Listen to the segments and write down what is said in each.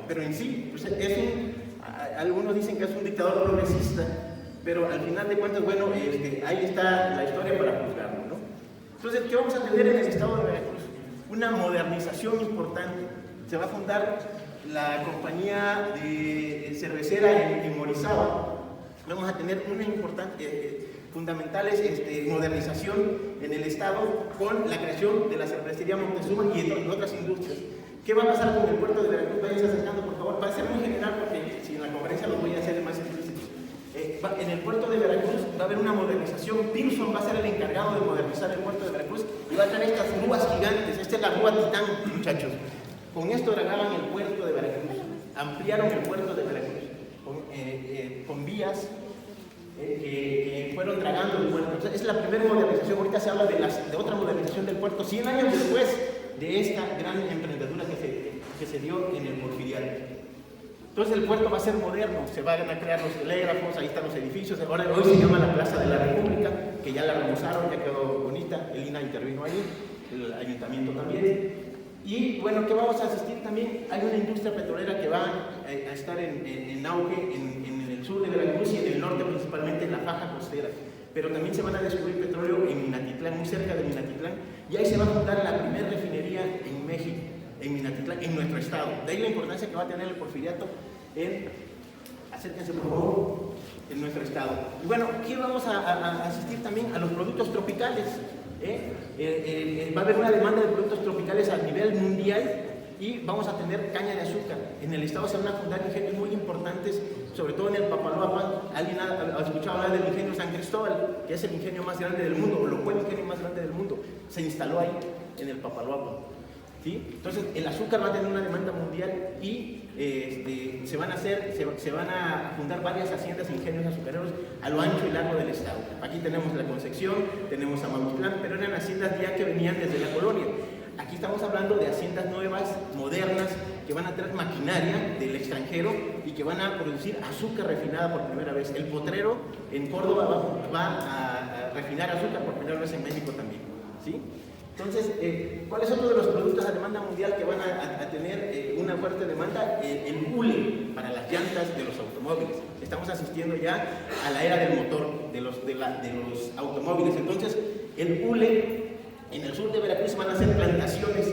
pero en sí, pues algunos dicen que es un dictador progresista, pero al final de cuentas, bueno, ahí está la historia para juzgarlo, ¿no? Entonces, ¿qué vamos a tener en el estado de Veracruz? Una modernización importante. Se va a fundar la compañía de cervecera en Orizaba. Vamos a tener una importante, fundamentales modernización en el estado con la creación de la cervecería Montezuma y de otras industrias. ¿Qué va a pasar con el puerto de Veracruz? Váyanse acercando, por favor. Va a ser muy general porque si en la conferencia lo voy a hacer más explícito. En el puerto de Veracruz va a haber una modernización. Pearson va a ser el encargado de modernizar el puerto de Veracruz y va a traer estas grúas gigantes. Esta es la grúa Titán, muchachos. Con esto dragaban el puerto de Veracruz, ampliaron el puerto de Veracruz con vías que fueron dragando el puerto. Entonces, es la primera modernización. Ahorita se habla de otra modernización del puerto 100 años después de esta gran emprendedura que se dio en el Porfiriato. Entonces el puerto va a ser moderno, se van a crear los telégrafos, ahí están los edificios. Ahora, hoy se llama la Plaza de la República, que ya la remozaron, ya quedó bonita. El INA intervino ahí, el ayuntamiento también. Y bueno, ¿qué vamos a asistir también? Hay una industria petrolera que va a estar en auge en el sur de Veracruz y en el norte, principalmente en la faja costera. Pero también se van a descubrir petróleo en Minatitlán, muy cerca de Minatitlán, y ahí se va a fundar la primera refinería en México, en Minatitlán, en nuestro estado. De ahí la importancia que va a tener el Porfiriato acérquense por favor, en nuestro estado. Y bueno, aquí vamos a asistir también a los productos tropicales. Va a haber una demanda de productos tropicales a nivel mundial y vamos a tener caña de azúcar. En el estado se van a fundar ingenios muy importantes, sobre todo en el Papaloapan. ¿Alguien ha escuchado hablar del ingenio San Cristóbal, que es el ingenio más grande del mundo, o lo fue el ingenio más grande del mundo? Se instaló ahí, en el Papaloapan. ¿Sí? Entonces, el azúcar va a tener una demanda mundial y se van a fundar varias haciendas e ingenios azucareros a lo ancho y largo del estado. Aquí tenemos La Concepción, tenemos Amamitlán, pero eran haciendas ya que venían desde la colonia. Aquí estamos hablando de haciendas nuevas, modernas, que van a traer maquinaria del extranjero y que van a producir azúcar refinada por primera vez. El Potrero en Córdoba va a refinar azúcar por primera vez en México también. ¿Sí? Entonces, ¿cuál es otro de los productos a demanda mundial que van a tener una fuerte demanda? El hule para las llantas de los automóviles. Estamos asistiendo ya a la era del motor, de los automóviles. Entonces, el hule, en el sur de Veracruz van a hacer plantaciones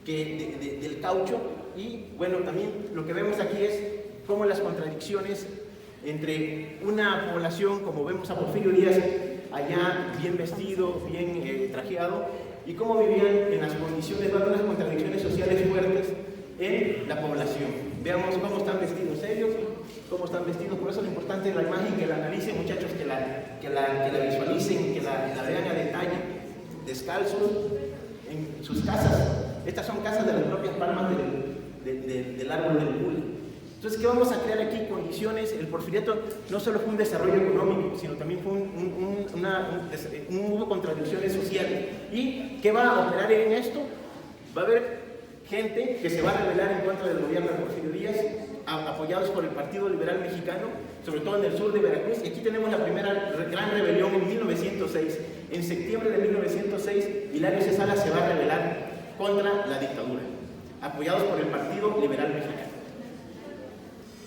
del caucho y, bueno, también lo que vemos aquí es cómo las contradicciones entre una población, como vemos a Porfirio Díaz, allá bien vestido, bien trajeado, y cómo vivían en las condiciones, van unas contradicciones sociales fuertes en la población. Veamos cómo están vestidos ellos, cómo están vestidos. Por eso es importante la imagen, que la analicen, muchachos, que la visualicen, que la vean a detalle. Descalzos en sus casas. Estas son casas de las propias palmas del árbol del hule. Entonces, ¿qué vamos a crear aquí? Condiciones. El Porfiriato no solo fue un desarrollo económico, sino también fue hubo contradicciones sociales. ¿Y qué va a operar en esto? Va a haber gente que se va a rebelar en contra del gobierno de Porfirio Díaz, apoyados por el Partido Liberal Mexicano, sobre todo en el sur de Veracruz. Y aquí tenemos la primera gran rebelión en 1906. En septiembre de 1906, Hilario C. Salas se va a rebelar contra la dictadura, apoyados por el Partido Liberal Mexicano.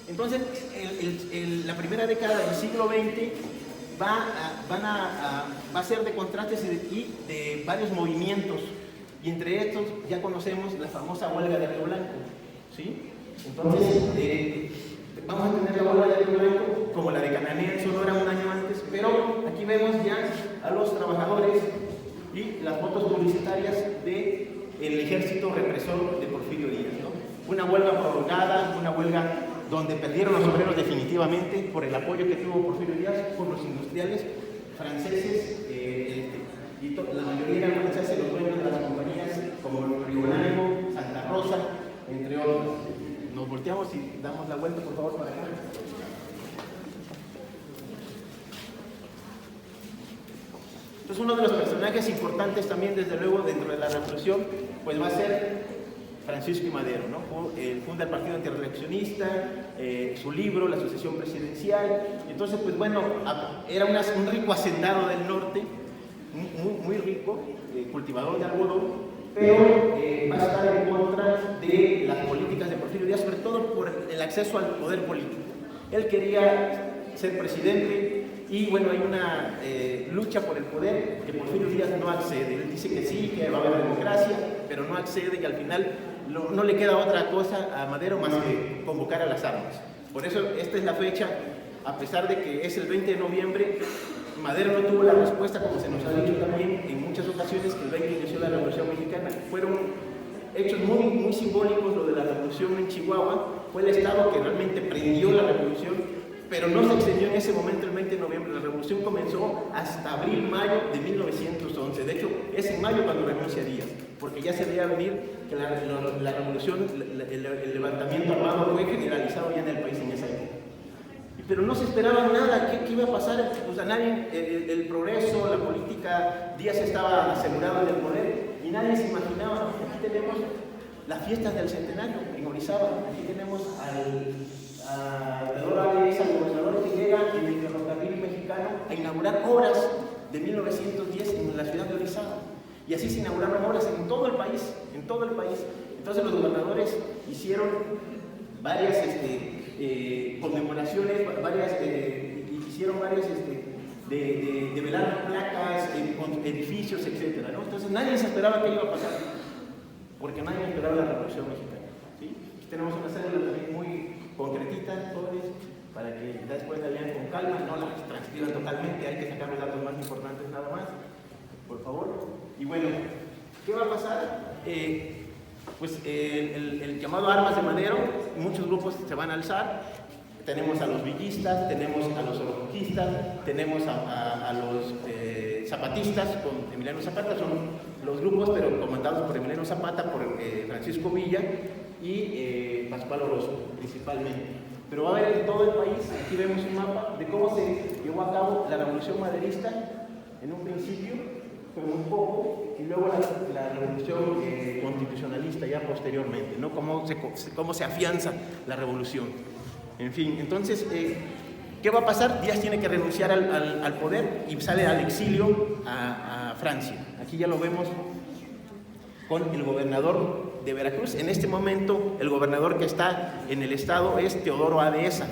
Entonces, la primera década del siglo XX va a ser de contrastes y de varios movimientos, y entre estos ya conocemos la famosa huelga de Río Blanco, ¿sí? Entonces, vamos a tener la huelga de Río Blanco como la de Cananea en Sonora un año antes, pero aquí vemos ya a los trabajadores y las fotos publicitarias del ejército represor de Porfirio Díaz, ¿no? Una huelga prolongada, una huelga donde perdieron los obreros definitivamente por el apoyo que tuvo Porfirio Díaz por los industriales franceses, y la mayoría eran franceses, los dueños de las compañías como Río Blanco, Santa Rosa, entre otros. Nos volteamos y damos la vuelta, por favor, para acá. Entonces, uno de los personajes importantes también, desde luego, dentro de la revolución, pues va a ser Francisco I. Madero, ¿no? Funda el Partido Antirreeleccionista, su libro, La Sucesión Presidencial. Entonces, pues bueno, era un rico hacendado del norte, muy rico, cultivador de algodón, pero va a estar en contra de las políticas de Porfirio Díaz, sobre todo por el acceso al poder político. Él quería ser presidente y bueno, hay una lucha por el poder que Porfirio Díaz no accede. Él dice que sí, que va a haber democracia, pero no accede y al final no le queda otra cosa a Madero más que convocar a las armas. Por eso esta es la fecha, a pesar de que es el 20 de noviembre, Madero no tuvo la respuesta, como se nos ha dicho también en muchas ocasiones, que el 20 inició la Revolución Mexicana. Fueron hechos muy simbólicos. Lo de la revolución en Chihuahua fue el estado que realmente prendió la revolución, pero no se extendió en ese momento el 20 de noviembre. La revolución comenzó hasta abril-mayo de 1911. De hecho, es en mayo cuando renuncia Díaz, porque ya se veía venir que la revolución, el levantamiento armado fue generalizado ya en el país en esa época. Pero no se esperaba nada. ¿Qué iba a pasar? Pues a nadie, el progreso, la política, Díaz estaba asegurado en el poder y nadie se imaginaba. Aquí tenemos las fiestas del centenario en Orizaba. Aquí tenemos a Pedro Álvarez, al gobernador que llega en el ferrocarril mexicano a inaugurar obras de 1910 en la ciudad de Orizaba. Y así se inauguraron obras en todo el país, en todo el país. Entonces los gobernadores hicieron varias conmemoraciones, hicieron varias de velar placas, edificios, etc., ¿no? Entonces nadie se esperaba que iba a pasar, porque nadie esperaba la Revolución Mexicana, ¿sí? Aquí tenemos una cédula también muy concretita, jóvenes, para que después la lean con calma, no la transcriban totalmente, hay que sacar los datos más importantes nada más, por favor. Y bueno, ¿qué va a pasar? Pues el llamado Armas de Madero, muchos grupos se van a alzar. Tenemos a los villistas, tenemos a los oroquistas, tenemos a los zapatistas con Emiliano Zapata. Son los grupos, pero comandados por Emiliano Zapata, por Francisco Villa y Pascual Orozco principalmente. Pero va a haber en todo el país. Aquí vemos un mapa de cómo se llevó a cabo la revolución maderista en un principio, fue muy poco, y luego la revolución constitucionalista ya posteriormente, ¿no? Cómo se afianza la revolución. En fin, entonces, ¿qué va a pasar? Díaz tiene que renunciar al poder y sale al exilio a Francia. Aquí ya lo vemos con el gobernador de Veracruz. En este momento, el gobernador que está en el estado es Teodoro A. Dehesa,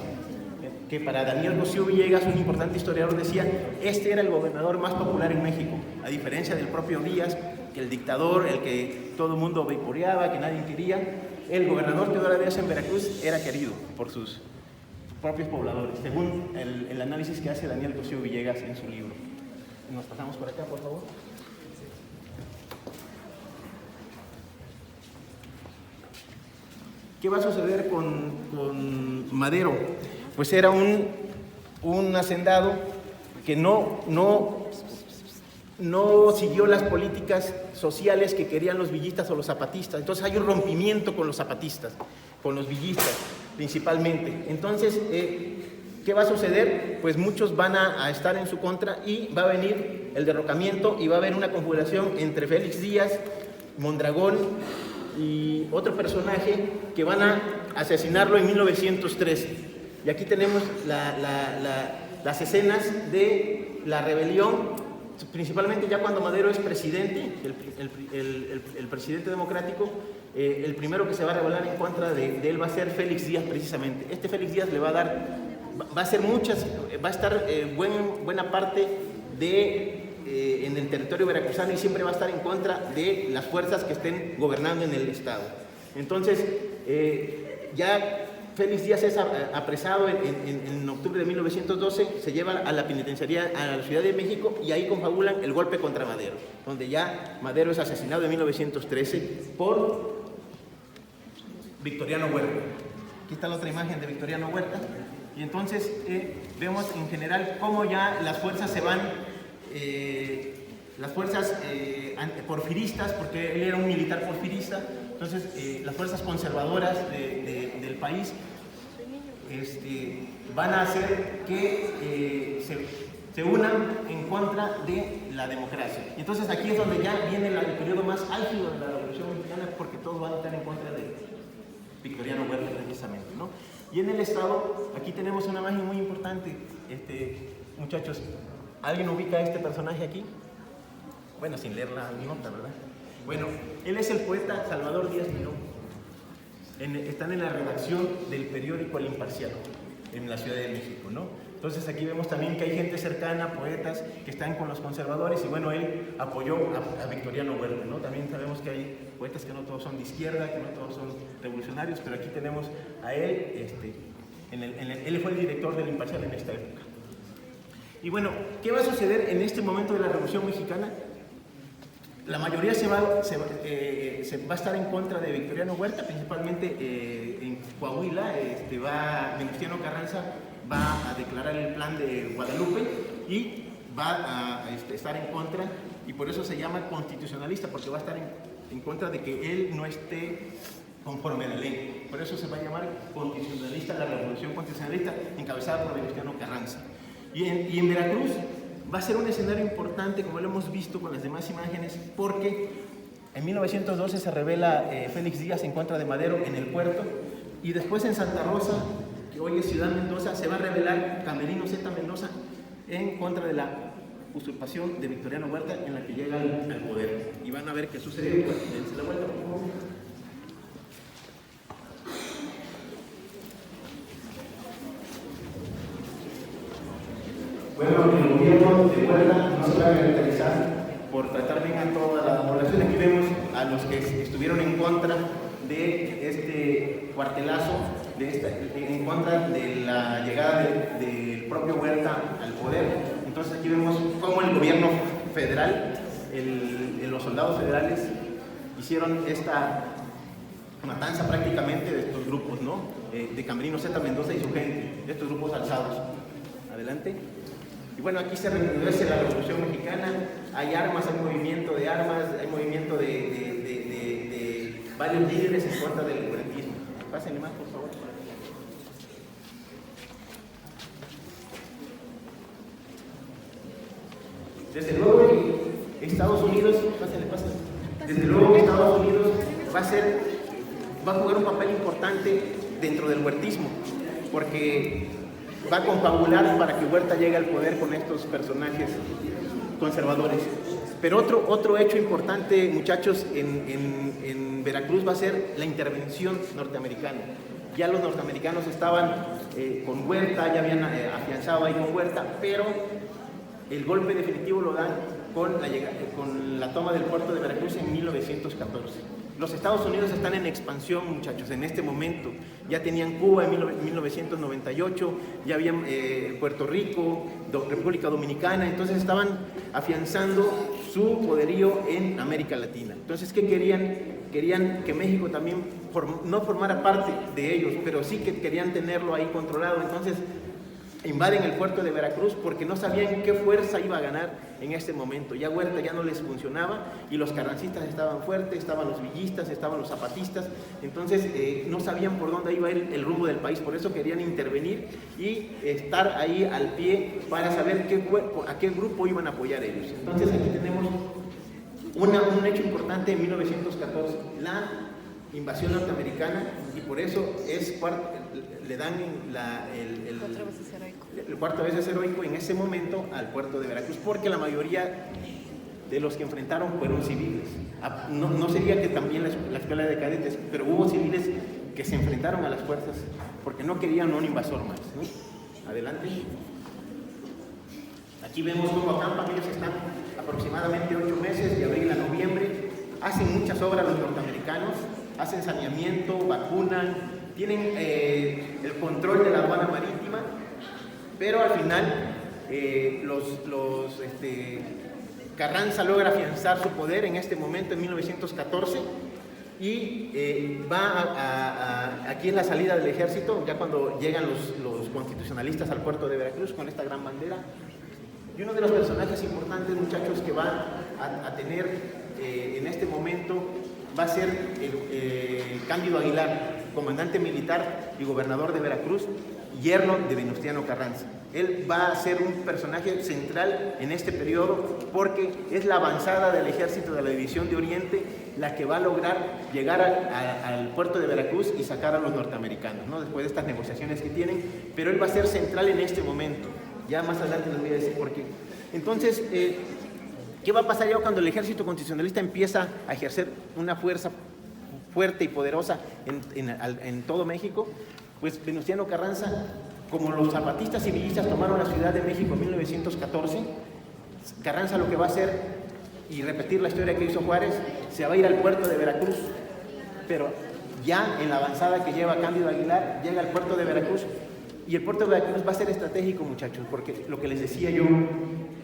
que para Daniel Cosío Villegas, un importante historiador, decía, este era el gobernador más popular en México, a diferencia del propio Díaz, que el dictador, el que todo el mundo vapuleaba, que nadie quería. El gobernador Teodoro Dehesa en Veracruz era querido por sus propios pobladores, según el análisis que hace Daniel Cosío Villegas en su libro. Nos pasamos por acá, por favor. ¿Qué va a suceder con Madero? Pues era un hacendado que no siguió las políticas sociales que querían los villistas o los zapatistas. Entonces hay un rompimiento con los zapatistas, con los villistas principalmente. Entonces, ¿qué va a suceder? Pues muchos van a estar en su contra y va a venir el derrocamiento y va a haber una configuración entre Félix Díaz, Mondragón y otro personaje que van a asesinarlo en 1913. Y aquí tenemos las escenas de la rebelión, principalmente ya cuando Madero es presidente, el presidente democrático. El primero que se va a rebelar en contra de él va a ser Félix Díaz, precisamente. Este Félix Díaz le va a hacer va a estar buena parte en el territorio veracruzano y siempre va a estar en contra de las fuerzas que estén gobernando en el estado. Entonces, ya Félix Díaz es apresado en octubre de 1912, se lleva a la penitenciaría a la Ciudad de México y ahí confabulan el golpe contra Madero, donde ya Madero es asesinado en 1913 por Victoriano Huerta. Aquí está la otra imagen de Victoriano Huerta. Y entonces vemos en general cómo ya las fuerzas se van, las fuerzas porfiristas, porque él era un militar porfirista. Entonces, las fuerzas conservadoras del país van a hacer que se unan en contra de la democracia. Y entonces aquí es donde ya viene el periodo más álgido de la Revolución Mexicana, porque todos van a estar en contra de Victoriano Huerta, precisamente, ¿no? Y en el estado, aquí tenemos una imagen muy importante. Muchachos, ¿alguien ubica a este personaje aquí? Bueno, sin leer la nota, ¿verdad? Bueno, él es el poeta Salvador Díaz Miró. Están en la redacción del periódico El Imparcial, en la Ciudad de México, ¿no? Entonces aquí vemos también que hay gente cercana, poetas, que están con los conservadores, y bueno, él apoyó a Victoriano Huerta, ¿no? También sabemos que hay poetas que no todos son de izquierda, que no todos son revolucionarios, pero aquí tenemos a él, él fue el director del Imparcial en esta época. Y bueno, ¿qué va a suceder en este momento de la Revolución Mexicana? La mayoría se va a estar en contra de Victoriano Huerta, principalmente en Coahuila. Venustiano Carranza va a declarar el plan de Guadalupe y va a estar en contra, y por eso se llama constitucionalista, porque va a estar en contra de que él no esté conforme a la ley. Por eso se va a llamar constitucionalista, la Revolución Constitucionalista, encabezada por Venustiano Carranza. Y en Veracruz va a ser un escenario importante, como lo hemos visto con las demás imágenes, porque en 1912 se rebela Félix Díaz en contra de Madero en el puerto, y después en Santa Rosa, que hoy es Ciudad Mendoza, se va a rebelar Camerino Z. Mendoza en contra de la usurpación de Victoriano Huerta, en la que llega al poder. Y van a ver qué sucedió. Dense la vuelta, por favor. Bueno, el gobierno de Huerta no se va a caracterizar por tratar bien a toda la población. Aquí vemos a los que estuvieron en contra de este cuartelazo, en contra de la llegada del propio Huerta al poder. Entonces aquí vemos cómo el gobierno federal, los soldados federales hicieron esta matanza prácticamente de estos grupos, ¿no? De Camerino Z. Mendoza y su gente, de estos grupos alzados. Adelante. Y bueno, aquí se recrudece la Revolución Mexicana, hay armas, hay movimiento de armas, hay movimiento de varios líderes en contra del huertismo. Pásenle más, por favor. Desde luego Estados Unidos, pásenle. Desde luego Estados Unidos va a jugar un papel importante dentro del huertismo, porque va a confabular para que Huerta llegue al poder con estos personajes conservadores. Pero otro hecho importante, muchachos, en Veracruz va a ser la intervención norteamericana. Ya los norteamericanos estaban con Huerta, ya habían afianzado ahí con Huerta, pero el golpe definitivo lo dan con la toma del puerto de Veracruz en 1914. Los Estados Unidos están en expansión, muchachos, en este momento. Ya tenían Cuba en 1998, ya habían Puerto Rico, República Dominicana, entonces estaban afianzando su poderío en América Latina. Entonces, ¿qué querían? Querían que México también no formara parte de ellos, pero sí que querían tenerlo ahí controlado. Entonces, invaden el puerto de Veracruz porque no sabían qué fuerza iba a ganar en este momento. Ya Huerta ya no les funcionaba y los carrancistas estaban fuertes, estaban los villistas, estaban los zapatistas, entonces no sabían por dónde iba el rumbo del país, por eso querían intervenir y estar ahí al pie para saber a qué grupo iban a apoyar ellos. Entonces aquí tenemos un hecho importante en 1914, la invasión norteamericana, y por eso le dan el cuarto veces heroico en ese momento al puerto de Veracruz, porque la mayoría de los que enfrentaron fueron civiles. No sería que también la escuela de cadetes, pero hubo civiles que se enfrentaron a las fuerzas porque no querían un invasor más, ¿no? Adelante. Aquí vemos cómo acampan. Ellos están aproximadamente 8 meses, de abril a noviembre. Hacen muchas obras los norteamericanos, hacen saneamiento, vacunan, tienen el control de la aduana marítima, pero al final Carranza logra afianzar su poder en este momento, en 1914, y aquí en la salida del ejército, ya cuando llegan los constitucionalistas al puerto de Veracruz con esta gran bandera. Y uno de los personajes importantes, muchachos, que va a tener en este momento va a ser Cándido Aguilar, comandante militar y gobernador de Veracruz, yerno de Venustiano Carranza. Él va a ser un personaje central en este periodo porque es la avanzada del ejército de la División de Oriente la que va a lograr llegar al puerto de Veracruz y sacar a los norteamericanos, ¿no? Después de estas negociaciones que tienen, pero él va a ser central en este momento. Ya más adelante les voy a decir por qué. Entonces, ¿Qué va a pasar ya cuando el ejército constitucionalista empieza a ejercer una fuerza fuerte y poderosa en todo México? Pues Venustiano Carranza, como los zapatistas civilistas tomaron la Ciudad de México en 1914, Carranza lo que va a hacer, y repetir la historia que hizo Juárez, se va a ir al puerto de Veracruz, pero ya en la avanzada que lleva Cándido Aguilar, llega al puerto de Veracruz, y el puerto de Veracruz va a ser estratégico, muchachos, porque lo que les decía yo,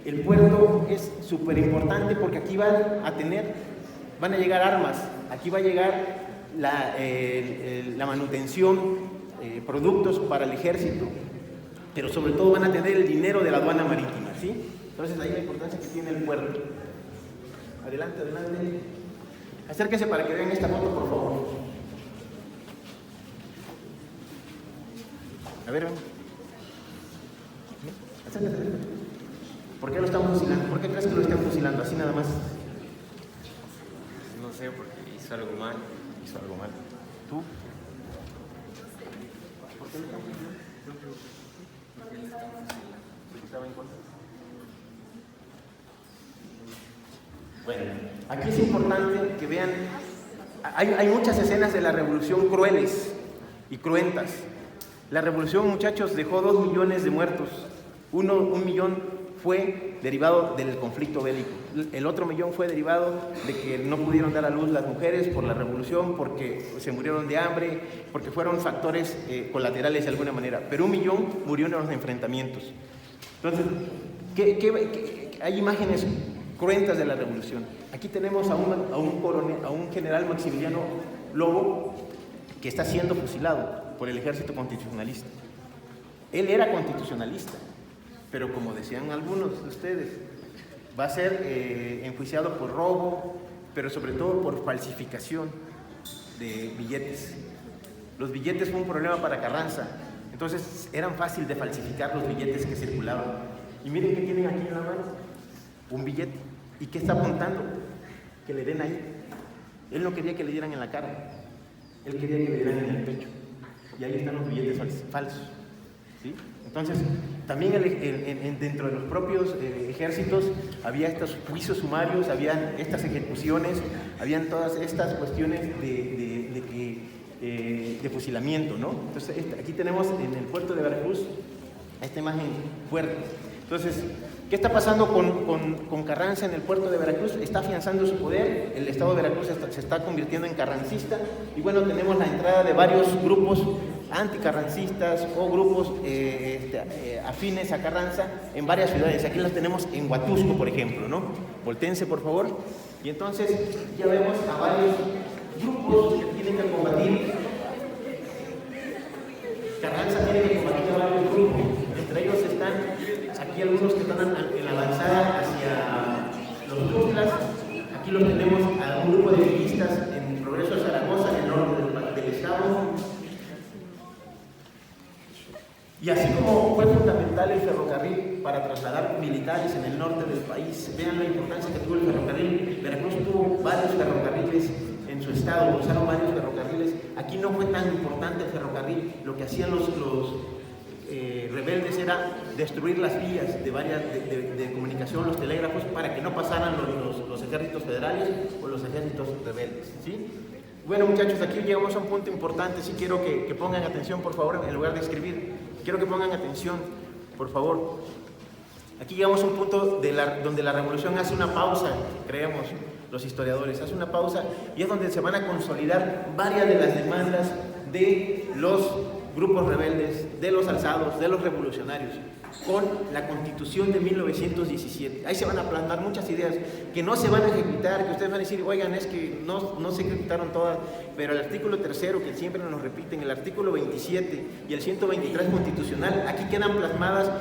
el puerto es súper importante porque aquí van a llegar armas, aquí va a llegar la manutención, productos para el ejército, pero sobre todo van a tener el dinero de la aduana marítima, ¿sí? Entonces ahí la importancia que tiene el puerto. Adelante, adelante. Acérquense para que vean esta foto, por favor. A ver, ven. Acérquense. ¿Por qué lo están fusilando? ¿Por qué crees que lo están fusilando? Así nada más. No sé, porque hizo algo mal. Hizo algo mal. ¿Tú? ¿Por qué lo están fusilando? Porque le están fusilando. ¿Porque estaba en contra? Bueno, aquí es importante que vean, hay muchas escenas de la revolución crueles y cruentas. La revolución, muchachos, dejó 2 millones de muertos. 1 millón fue derivado del conflicto bélico. El otro millón fue derivado de que no pudieron dar a luz las mujeres por la revolución, porque se murieron de hambre, porque fueron factores colaterales de alguna manera. Pero 1 millón murió en los enfrentamientos. Entonces, hay imágenes cruentas de la revolución. Aquí tenemos a un general Maximiliano Lobo que está siendo fusilado por el ejército constitucionalista. Él era constitucionalista, pero como decían algunos de ustedes, va a ser enjuiciado por robo, pero sobre todo por falsificación de billetes. Los billetes fue un problema para Carranza, entonces eran fácil de falsificar los billetes que circulaban. Y miren qué tienen aquí en la mano, un billete. ¿Y qué está apuntando? Que le den ahí. Él no quería que le dieran en la cara, él quería que le dieran en el pecho. Y ahí están los billetes falsos, ¿sí? Entonces, también dentro de los propios ejércitos había estos juicios sumarios, habían estas ejecuciones, habían todas estas cuestiones de fusilamiento, ¿no? Entonces, aquí tenemos en el puerto de Veracruz esta imagen fuerte. Entonces, ¿qué está pasando con Carranza en el puerto de Veracruz? Está afianzando su poder, el estado de Veracruz se está convirtiendo en carrancista, y bueno, tenemos la entrada de varios grupos anticarrancistas o grupos afines a Carranza en varias ciudades. Aquí las tenemos en Huatusco, por ejemplo, ¿no? Voltéense, por favor. Y entonces ya vemos a varios grupos que tienen que combatir. Carranza tiene que combatir a varios grupos. Entre ellos están aquí algunos que están en la avanzada hacia los Tuxtlas. Aquí los tenemos a un grupo de villistas en Progreso de Zaragoza, en el norte del estado. Y así como fue fundamental el ferrocarril para trasladar militares en el norte del país, vean la importancia que tuvo el ferrocarril. Veracruz tuvo varios ferrocarriles en su estado, usaron varios ferrocarriles. Aquí no fue tan importante el ferrocarril, lo que hacían los rebeldes era destruir las vías de comunicación, los telégrafos, para que no pasaran los ejércitos federales o los ejércitos rebeldes, ¿sí? Bueno, muchachos, aquí llegamos a un punto importante. Sí quiero que pongan atención, por favor, en lugar de escribir. Quiero que pongan atención, por favor. Aquí llegamos a un punto donde la revolución hace una pausa, creemos los historiadores, hace una pausa, y es donde se van a consolidar varias de las demandas de los grupos rebeldes, de los alzados, de los revolucionarios, con la Constitución de 1917. Ahí se van a plasmar muchas ideas que no se van a ejecutar, que ustedes van a decir, oigan, es que no se ejecutaron todas, pero el artículo 3º, que siempre nos repiten, el artículo 27 y el 123 constitucional, aquí quedan plasmadas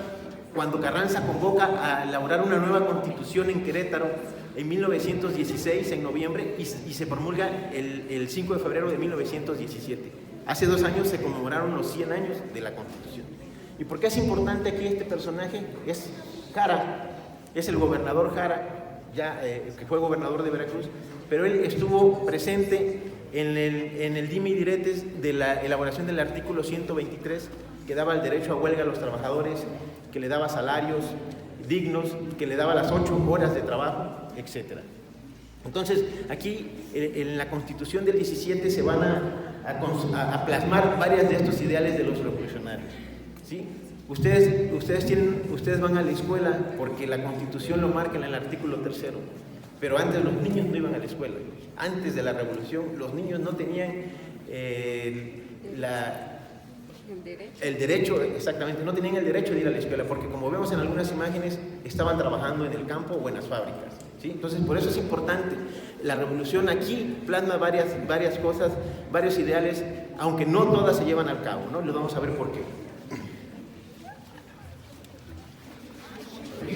cuando Carranza convoca a elaborar una nueva constitución en Querétaro en 1916, en noviembre, y se promulga el 5 de febrero de 1917. Hace 2 años se conmemoraron los 100 años de la Constitución. ¿Y por qué es importante aquí este personaje? Es Jara, es el gobernador Jara, que fue gobernador de Veracruz, pero él estuvo presente en el dime y diretes de la elaboración del artículo 123, que daba el derecho a huelga a los trabajadores, que le daba salarios dignos, que le daba las 8 horas de trabajo, etc. Entonces, aquí en la Constitución del 17 se van a plasmar varias de estos ideales de los revolucionarios, ¿sí? Ustedes van a la escuela porque la Constitución lo marca en el artículo 3, pero antes los niños no iban a la escuela. Antes de la Revolución, los niños no tenían el derecho, exactamente, no tenían el derecho de ir a la escuela, porque como vemos en algunas imágenes, estaban trabajando en el campo o en las fábricas, ¿sí? Entonces, por eso es importante. La revolución aquí plasma varias cosas, varios ideales, aunque no todas se llevan al cabo, ¿no? Lo vamos a ver por qué. ¿Y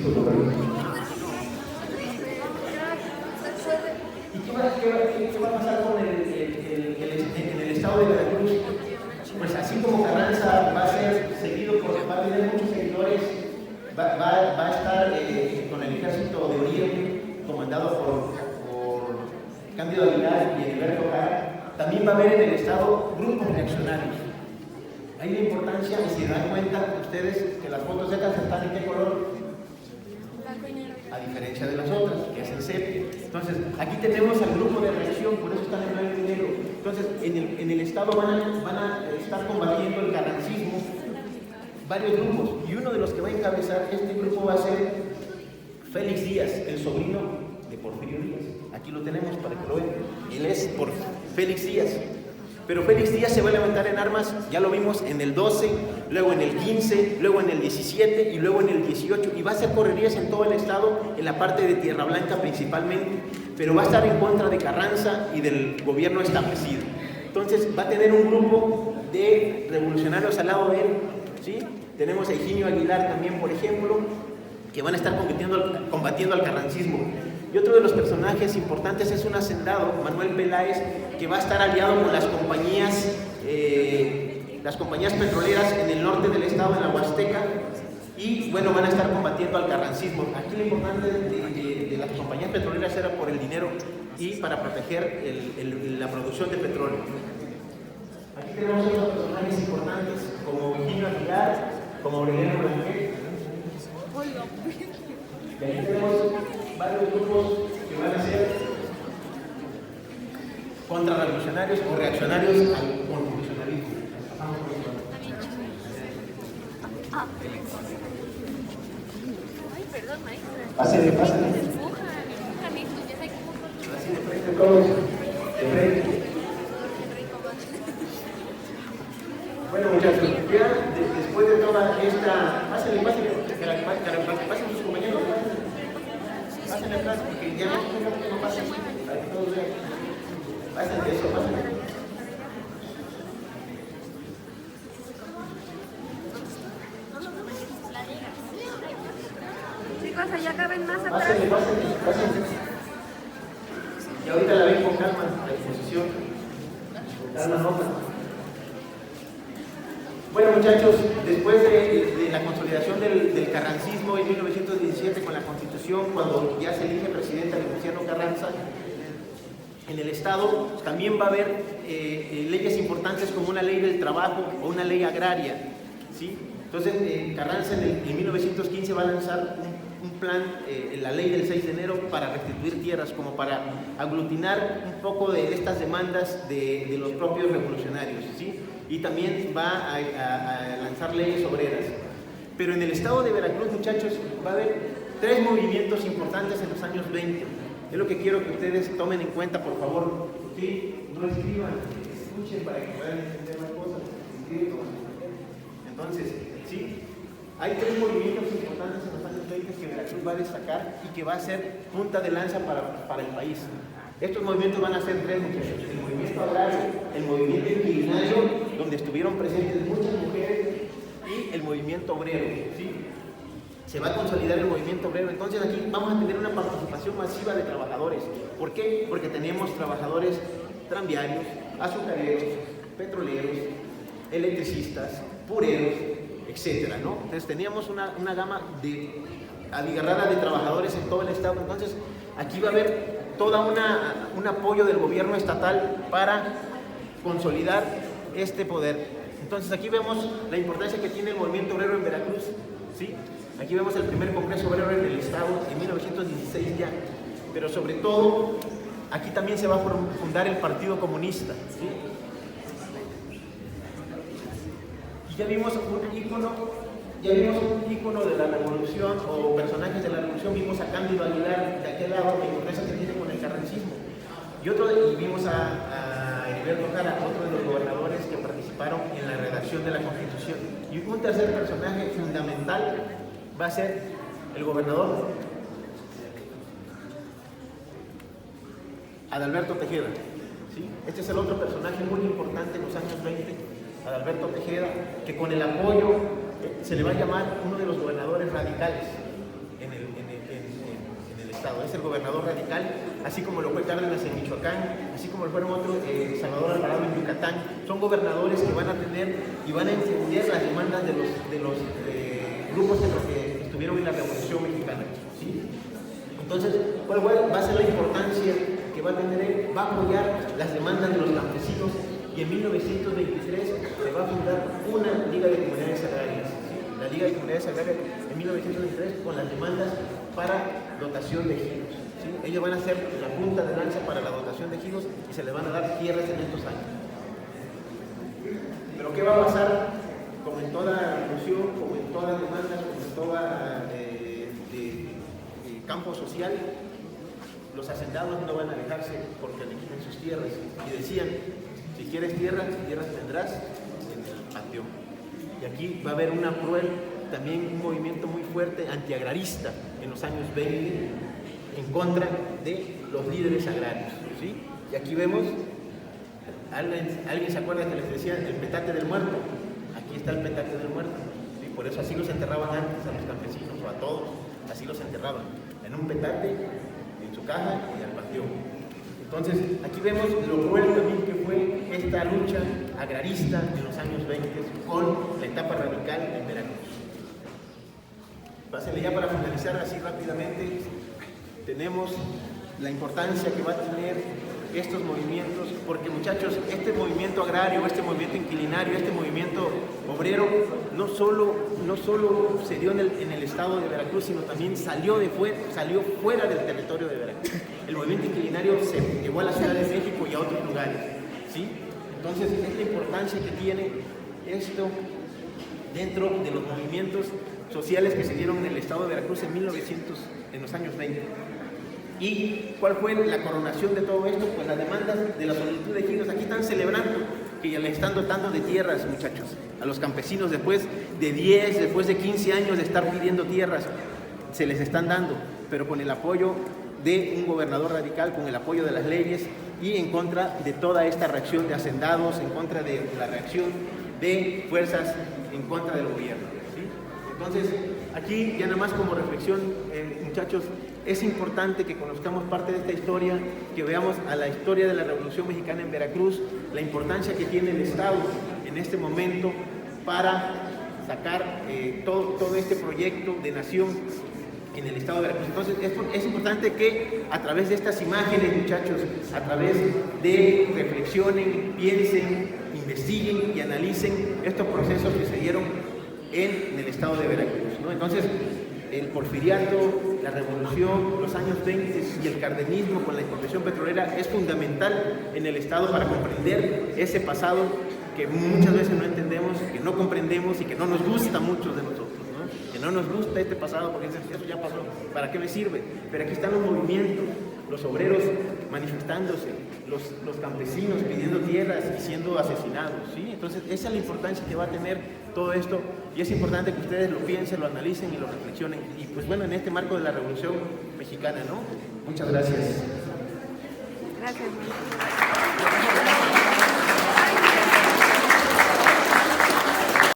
qué va a pasar con en el estado de Veracruz? Pues así como Carranza va a ser seguido, va a tener muchos seguidores, va a estar con el ejército de Oriente, comandado por Cándido Aguilar y Heriberto Jara. También va a haber en el estado grupos reaccionarios. Hay la importancia, y si dan cuenta ustedes que las fotos de acá están en qué color, a diferencia de las otras, que es el sepia. Entonces, aquí tenemos al grupo de reacción, por eso están en blanco y negro. Entonces, en el estado van a estar combatiendo el carrancismo varios grupos, y uno de los que va a encabezar este grupo va a ser Félix Díaz, el sobrino de Porfirio Díaz. Aquí lo tenemos para que lo vean. Él es por Félix Díaz. Pero Félix Díaz se va a levantar en armas, ya lo vimos en el 12, luego en el 15, luego en el 17 y luego en el 18, y va a hacer correrías en todo el estado, en la parte de Tierra Blanca principalmente, pero va a estar en contra de Carranza y del gobierno establecido. Entonces va a tener un grupo de revolucionarios al lado de él, ¿sí? Tenemos a Higinio Aguilar también, por ejemplo, que van a estar combatiendo al carrancismo. Y otro de los personajes importantes es un hacendado, Manuel Peláez, que va a estar aliado con las compañías petroleras en el norte del estado, en la Huasteca, y bueno, van a estar combatiendo al carrancismo. Aquí lo importante de las compañías petroleras era por el dinero y para proteger la producción de petróleo. Aquí tenemos otros personajes importantes, como Higinio Aguilar, como Aureliano Blanquet. Y aquí tenemos varios grupos que van a ser contrarrevolucionarios o reaccionarios al constitucionalismo. Ay, perdón, maestra. Pásenle. Empujan esto, ya sé cómo. Así de frente todos, de frente. Bueno, muchachos, ya después de toda esta... Pásenle, que pasen sus compañeros. Pásenle atrás, porque ya no pasen, para que todos vean. Pásenle eso, pásenle. Chicos, allá caben más atrás. Pásenle. Y ahorita la ven con calma, la exposición. Calma, nota. Bueno, muchachos, después de la consolidación del carrancismo en 1917 con la Constitución, cuando ya se elige presidente a Venustiano Carranza, en el Estado también va a haber leyes importantes como una ley del trabajo o una ley agraria, ¿sí? Entonces, Carranza en 1915 va a lanzar un plan, la ley del 6 de enero, para restituir tierras, como para aglutinar un poco de estas demandas de los propios revolucionarios, ¿sí? Y también va a lanzar leyes obreras. Pero en el estado de Veracruz, muchachos, va a haber 3 movimientos importantes en los años 20. Es lo que quiero que ustedes tomen en cuenta, por favor. ¿Sí? No escriban, escuchen para que puedan entender las cosas. Entonces, ¿sí? Hay 3 movimientos importantes en los años 20 que Veracruz va a destacar y que va a ser punta de lanza para el país. Estos movimientos van a ser 3, muchachos: el movimiento agrario, el movimiento inquilinario, donde estuvieron presentes muchas mujeres, y el movimiento obrero, ¿sí? Se va a consolidar el movimiento obrero. Entonces aquí vamos a tener una participación masiva de trabajadores. ¿Por qué? Porque tenemos trabajadores tranviarios, azucareros, petroleros, electricistas, pureros, etcétera, ¿no? Entonces teníamos una gama abigarrada de trabajadores en todo el estado. Entonces aquí va a haber un apoyo del gobierno estatal para consolidar este poder. Entonces aquí vemos la importancia que tiene el movimiento obrero en Veracruz, ¿sí? Aquí vemos el primer congreso obrero en el estado en 1916 ya, pero sobre todo aquí también se va a fundar el Partido Comunista, ¿sí? Y ya vimos un ícono de la revolución o personajes de la revolución. Vimos a Cándido Aguilar de aquel lado, la importancia que tiene con el carrancismo. Y vimos a Heriberto Jara, otro de los gobernadores que participaron en la redacción de la Constitución. Y un tercer personaje fundamental va a ser el gobernador Adalberto Tejeda, ¿sí? Este es el otro personaje muy importante en los años 20, Adalberto Tejeda, que con el apoyo se le va a llamar uno de los gobernadores radicales en el estado. Es el gobernador radical, así como lo fue Cárdenas en Michoacán, así como lo fueron otros, Salvador Alvarado en Yucatán. Son gobernadores que van a tener y van a entender las demandas de los grupos en los que estuvieron en la Revolución Mexicana, ¿sí? Entonces, ¿cuál va a ser la importancia que va a tener él? Va a apoyar las demandas de los campesinos, y en 1923 se va a fundar una Liga de Comunidades Agrarias, ¿sí? La Liga de Comunidades Agrarias en 1923 con las demandas para dotación de ejidos, ¿sí? Ellos van a ser la punta de lanza para la dotación de ejidos y se les van a dar tierras en estos años. Pero ¿qué va a pasar? Como en toda revolución, como en todas demandas, como en todo campo social, los hacendados no van a dejarse porque le quiten sus tierras. Y decían, si quieres tierras tendrás en el panteón. Y aquí va a haber también un movimiento muy fuerte antiagrarista en los años 20 en contra de los líderes agrarios, ¿sí? Y aquí vemos, ¿alguien se acuerda que les decía el petate del muerto? Aquí está el petate del muerto, ¿sí? Por eso así los enterraban antes a los campesinos o a todos, así los enterraban, en un petate, en su caja y al panteón. Entonces, aquí vemos lo cruel también que fue esta lucha agrarista en los años 20 con la etapa radical en Veracruz. Pásenle ya para finalizar así rápidamente. Tenemos la importancia que va a tener estos movimientos, porque muchachos, este movimiento agrario, este movimiento inquilinario, este movimiento obrero, no solo se dio en el estado de Veracruz, sino también salió fuera del territorio de Veracruz. El movimiento inquilinario se llevó a la Ciudad de México y a otros lugares, ¿sí? Entonces, es la importancia que tiene esto dentro de los movimientos sociales que se dieron en el estado de Veracruz en los años 20. ¿Y cuál fue la coronación de todo esto? Pues las demandas de la solicitud de ejidos. Aquí están celebrando que ya les están dotando de tierras, muchachos, a los campesinos después de 15 años de estar pidiendo tierras, se les están dando, pero con el apoyo de un gobernador radical, con el apoyo de las leyes y en contra de toda esta reacción de hacendados, en contra de la reacción de fuerzas en contra del gobierno, ¿sí? Entonces, aquí ya nada más como reflexión, muchachos, es importante que conozcamos parte de esta historia, que veamos a la historia de la Revolución Mexicana en Veracruz, la importancia que tiene el Estado en este momento para sacar todo este proyecto de nación en el estado de Veracruz. Entonces es importante que a través de estas imágenes, muchachos, a través de reflexionen, piensen, investiguen y analicen estos procesos que se dieron en el estado de Veracruz, ¿no? Entonces, el porfiriato, la revolución, los años 20 y el cardenismo con la expropiación petrolera es fundamental en el estado para comprender ese pasado que muchas veces no entendemos, que no comprendemos y que no nos gusta mucho de nosotros, ¿no? Que no nos gusta este pasado porque eso ya pasó, ¿para qué me sirve? Pero aquí están los movimientos, los obreros manifestándose, los campesinos pidiendo tierras y siendo asesinados, ¿sí? Entonces esa es la importancia que va a tener todo esto y es importante que ustedes lo piensen, lo analicen y lo reflexionen. Y pues bueno, en este marco de la Revolución Mexicana, ¿no? Muchas gracias. Gracias.